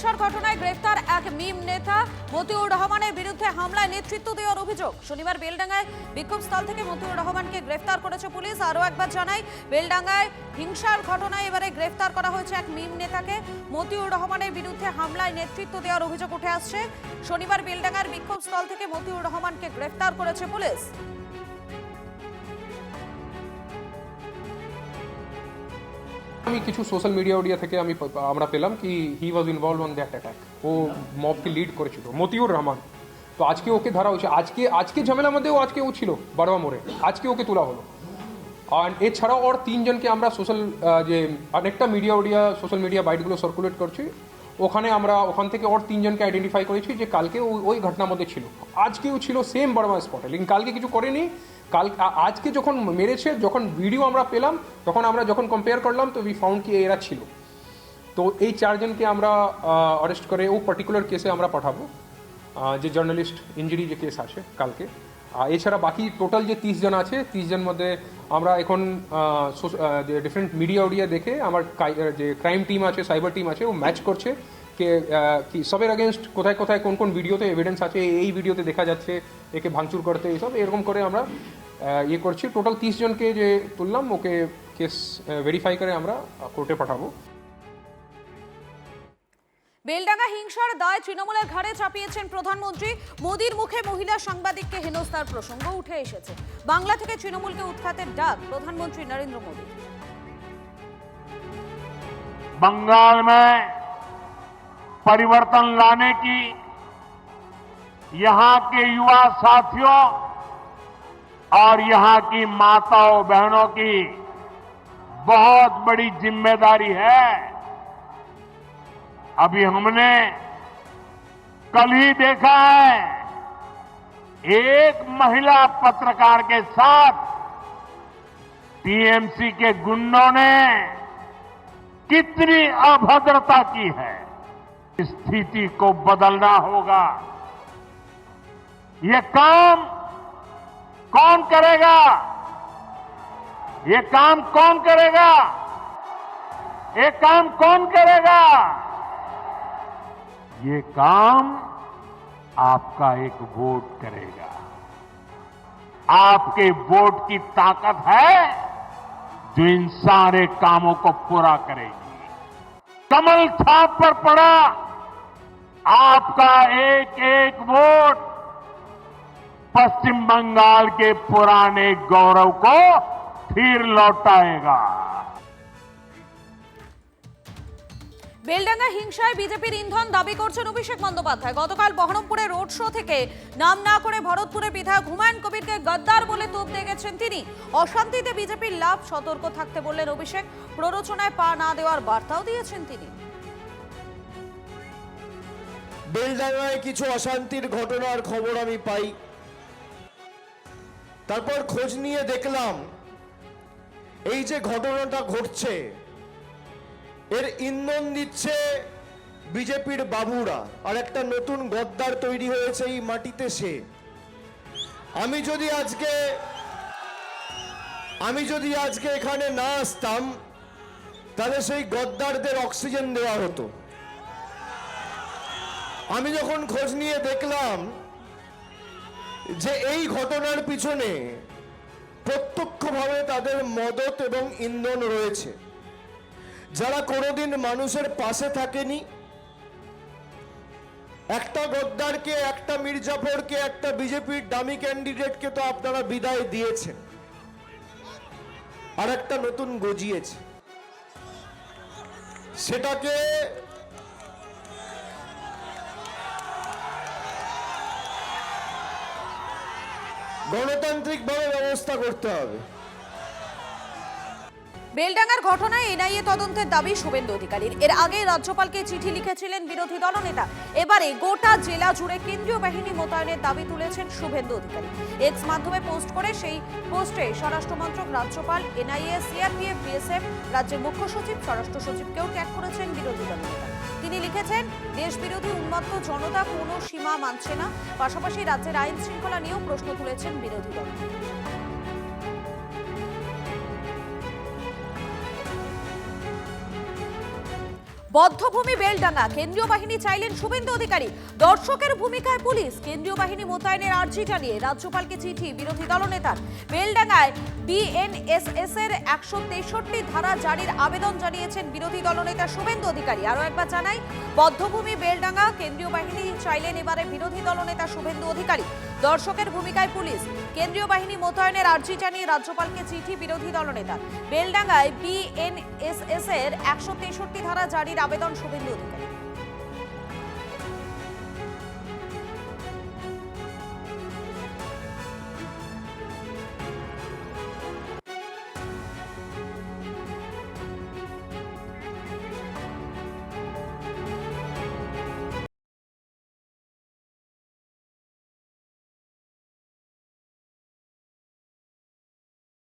হিংসার ঘটনায় গ্রেফতার এক মিম নেতা মতিউর রহমানের বিরুদ্ধে হামলায় নেতৃত্ব দেওয়ার অভিযোগ। শনিবার বেলডাঙ্গায় বিক্ষোভস্থল থেকে মতিউর রহমানকে গ্রেফতার করেছে পুলিশ। আরও একবার জানাই, বেলডাঙ্গায় হিংসার ঘটনায় এবারে গ্রেফতার করা হয়েছে এক মিম নেতাকে। মতিউর রহমানের বিরুদ্ধে হামলায় নেতৃত্ব দেওয়ার অভিযোগ উঠে আসছে। শনিবার বেলডাঙ্গার বিক্ষোভস্থল থেকে মতিউর রহমানকে গ্রেফতার করেছে পুলিশ। আমি কিছু সোশ্যাল মিডিয়া থেকে আমরা পেলাম কি he was involve on that attack. ও মবকে লিড করেছিল, মতিউর রহমান। তো আজকে ওকে ধরা হয়েছে। আজকে ঝামেলার মধ্যে ও ছিল বারোয়া মোড়ে, আজকে ওকে তোলা হলো। আর এছাড়াও ওর তিনজনকে আমরা যে অনেকটা সোশ্যাল মিডিয়া বাইটগুলো সার্কুলেট করছি, ওখান থেকে ওর তিনজনকে আইডেন্টিফাই করেছি যে কালকে ওই ঘটনার মধ্যে ছিল, আজকেও ছিল সেম বারোয়া স্পটে। লেকিন কালকে কিছু করেনি। আজকে যখন মেরেছে, যখন ভিডিও আমরা পেলাম, তখন আমরা যখন কম্পেয়ার করলাম তো উই ফাউন্ড কি এরা ছিল। তো এই চারজনকে আমরা অ্যারেস্ট করে ও পার্টিকুলার কেসে আমরা পাঠাবো, যে জার্নালিস্ট ইঞ্জুরি যে কেস আছে কালকে। এছাড়া বাকি টোটাল যে 30 জন আছে, 30 জন মধ্যে আমরা এখন যে ডিফারেন্ট মিডিয়া দেখে আমার যে ক্রাইম টিম আছে, সাইবার টিম আছে, ও ম্যাচ করছে কি সবের আগেনস্ট কোথায় কোথায় কোন কোন ভিডিওতে এভিডেন্স আছে, এই ভিডিওতে দেখা যাচ্ছে একে ভাঙচুর করতে, এইসব এরকম করে আমরা করছি। টোটাল 30 জনকে যে তুললাম, ওকে কেস ভেরিফাই করে আমরা কোর্টে পাঠাবো। বেলডাঙ্গা হিংসার দায় তৃণমূলের ঘাড়ে চাপিয়েছেন প্রধানমন্ত্রী। মোদির মুখে মহিলা সাংবাদিককে হেনস্থার প্রসঙ্গ উঠে এসেছে। বাংলা থেকে তৃণমূলকে উৎখাতের ডাক প্রধানমন্ত্রী নরেন্দ্র মোদী। बंगाल में परिवर्तन लाने की यहां के युवा साथियों और यहां की माताओं बहनों की बहुत बड़ी जिम्मेदारी है। अभी हमने कल ही देखा है, एक महिला पत्रकार के साथ टीएमसी के गुंडों ने कितनी अभद्रता की है। इस स्थिति को बदलना होगा। ये काम कौन करेगा? ये काम कौन करेगा? ये काम कौन करेगा? ये काम आपका एक वोट करेगा। आपके वोट की ताकत है जो इन सारे कामों को पूरा करेगी। कमल छाप पर पड़ा आपका एक एक वोट पश्चिम बंगाल के पुराने गौरव को फिर लौटाएगा। বেলডাঙ্গা হিংসায় বিজেপির ইন্ধন দাবি করছেন অভিষেক বন্দ্যোপাধ্যায়। গতকাল বহরমপুরে রোড শো থেকে নাম না করে ভরতপুরের বিধায়ক হুমায়ুন কবিরকে গদ্দার বলে তোপ দিয়ে গেছেন তিনি। অশান্তিতে বিজেপির লাভ, সতর্ক থাকতে বললেন অভিষেক। প্ররোচনায় পা না দেওয়ার বার্তাও দিয়েছেন তিনি। বেলডাঙ্গায় কিছু অশান্তির ঘটনার খবর আমি পাই, তারপর খোঁজ নিয়ে দেখলাম এই যে ঘটনাটা ঘটছে এর ইন্ধন দিচ্ছে বিজেপির বাবুরা। আর একটা নতুন গদ্দার তৈরি হয়েছে এই মাটিতে সে। আমি যদি আজকে এখানে না আসতাম তাহলে সেই গদ্দারদের অক্সিজেন দেওয়া হতো। আমি যখন খোঁজ নিয়ে দেখলাম যে এই ঘটনার পিছনে প্রত্যক্ষভাবে তাদের মদত এবং ইন্ধন রয়েছে, যারা কোনোদিন মানুষের পাশে থাকেনি, একটা গদ্দারকে, একটা মির্জাফরকে, একটা বিজেপির দামি ক্যান্ডিডেটকে তো আপনারা বিদায় দিয়েছেন, আর একটা নতুন গজিয়েছে। সেটাকে গণতান্ত্রিকভাবে ব্যবস্থা করতে হবে। বেলডাঙ্গার ঘটনায় এনআইএ তদন্তের দাবি শুভেন্দু অধিকারীর। এর আগে রাজ্যপালকে চিঠি লিখেছিলেন বিরোধী দলনেতা। এবারে গোটা জেলা জুড়ে কেন্দ্রীয় বাহিনী মোতায়েনের দাবি তুলেছেন শুভেন্দু অধিকারী। এক্স মাধ্যমে পোস্ট করে সেই পোস্টে স্বরাষ্ট্রমন্ত্রক, রাজ্যপাল, এনআইএ, সিআরপিএফ, বিএসএফ, রাজ্যের মুখ্য সচিব, স্বরাষ্ট্র সচিবকেও ট্যাগ করেছেন বিরোধী দলনেতা। তিনি লিখেছেন, দেশ বিরোধী উন্মত্ত জনতা কোনো সীমা মানছে না। পাশাপাশি রাজ্যের আইন শৃঙ্খলা নিয়েও প্রশ্ন তুলেছেন বিরোধী দল। বদ্ধভূমি বেলডাঙ্গা, কেন্দ্রীয় বাহিনী চাইলেন শুভেন্দু অধিকারী। দর্শকের ভূমিকায় পুলিশ, কেন্দ্রীয় বাহিনী মোতায়েনের আর্জি জানিয়ে রাজ্যপালকে চিঠি বিরোধী দলনেতার। বেলডাঙ্গায় বিএনএসএস এর 163 ধারা জারির আবেদন জানিয়েছেন বিরোধী দলনেতা শুভেন্দু অধিকারী। আরো একবার জানাই, বদ্ধভূমি বেলডাঙ্গা, কেন্দ্রীয় বাহিনী চাইলেন এবারে বিরোধী দলনেতা শুভেন্দু অধিকারী। দর্শকের ভূমিকায় পুলিশ, কেন্দ্রীয় বাহিনী মোতায়েনের আর্জি জানিয়ে রাজ্যপালকে চিঠি বিরোধী দলনেতা। বেলডাঙ্গায় বিএনএসএস এর 163 ধারা জারির আবেদন শুভেন্দু অধিকারী।